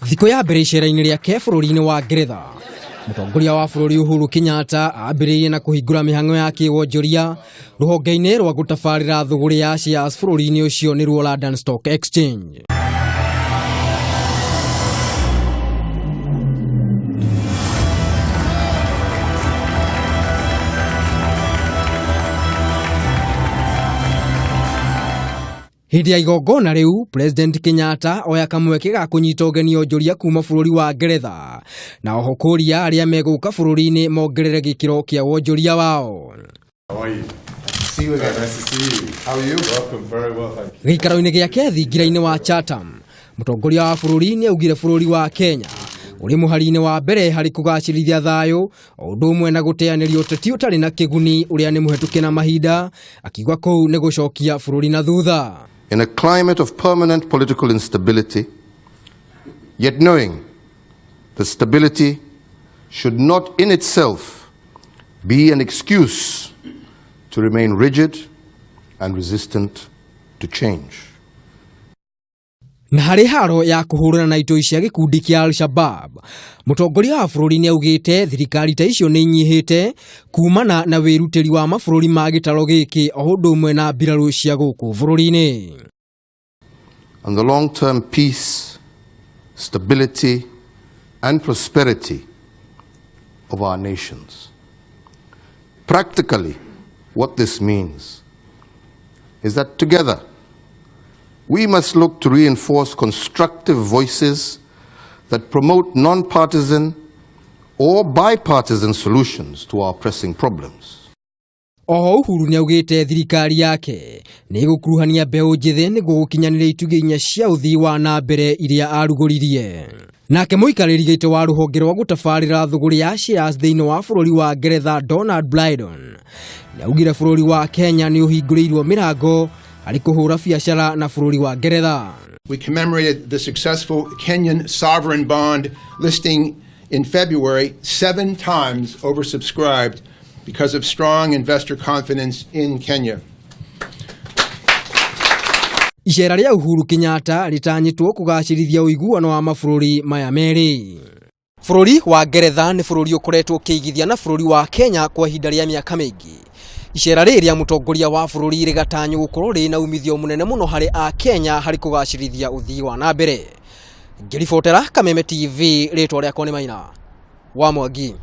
Thiko ya mbere icera-inĩ rĩake bũrũri-inĩ wa Ngeretha, mũtongoria wa bũrũri Uhuru Kenyatta ambĩrĩirie na kũhingũra mĩhang'o ya kĩwonjoria rũhonge-inĩ rwa gũtabarĩra thũgũrĩ ya shares bũrũri-inĩ ũcio nĩruo London Stock Exchange. Hĩndĩ ya igongona rĩu, President Kenyatta oya kamweke ga kũnyita ũgeni onjoria kuma bũrũri wa Ngeretha na oho kũria arĩa megũka bũrũri-inĩ mongerere gĩkĩro kĩa wonjoria wao. Gĩikaro-inĩ gĩake thingira-inĩ wa Chatham, mũtongoria wa bũrũri nĩ augire bũrũri wa Kenya ũrĩ mũhari-inĩ wa mbere harĩ kũgacĩrithia thayũ o ũndũ ũmwe na gũteanĩria ũteti ũtarĩ na kĩguni ũrĩa nĩ mũhetũke na mahinda, akiuga kũu nĩ gũcokia bũrũri na thutha. In a climate of permanent political instability, yet knowing that stability should not in itself be an excuse to remain rigid and resistant to change. Na harĩ haro ya kũhũrana na itoi cia gĩkundi kĩa Al-Shabaab, mũtongoria wa bũrũri nĩ augĩte thirikari ta icio nĩ inyihĩte kumana na wĩrutĩri wa mabũrũri ma gĩtaro gĩkĩ o ũndũ ũmwe na mbirarũ cia gũkũ bũrũri-inĩ. And the long-term peace, stability and prosperity of our nations. Practically, what this means is that together we must look to reinforce constructive voices that promote non-partisan or bipartisan solutions to our pressing problems. Oho Uhuru nĩ augĩte thirikari yake nĩ gũkuruhania mbeũ njĩthĩ nĩguo gũkinyanĩria itugĩ inya cia ũthii wa na mbere iria arugũririe. Nake mũikarĩri gĩtĩ wa rũhonge rwa gũtabarĩra thũgũrĩ ya shares thĩinĩ wa bũrũri wa Ngeretha Donald Blyden nĩ augire bũrũri wa Kenya nĩ ũhingũrĩirwo mĩrango harĩ kũhũra biacara na bũrũri wa Ngeretha. We commemorated the successful Kenyan sovereign bond listing in February, 7 times oversubscribed because of strong investor confidence in Kenya. Icera rĩa Uhuru Kenyatta rĩtanyĩtwo kũgacĩrithia ũiguano wa mabũrũri maya merĩ. Bũrũri wa Ngeretha nĩ bũrũri ũkoretwo ũkĩigithia na bũrũri wa Kenya kwa ihinda rĩa mĩaka mĩingĩ. Icera rĩrĩa mũtongoria wa bũrũri rĩgatanywo gũkorwo rĩna umithio mũnene mũno harĩ a Kenya harĩ kũgacĩrithia ũthii wa na mbere. Ngĩribotera Kameme TV, rĩtwa rĩakwa nĩ Maina wa Mwangi.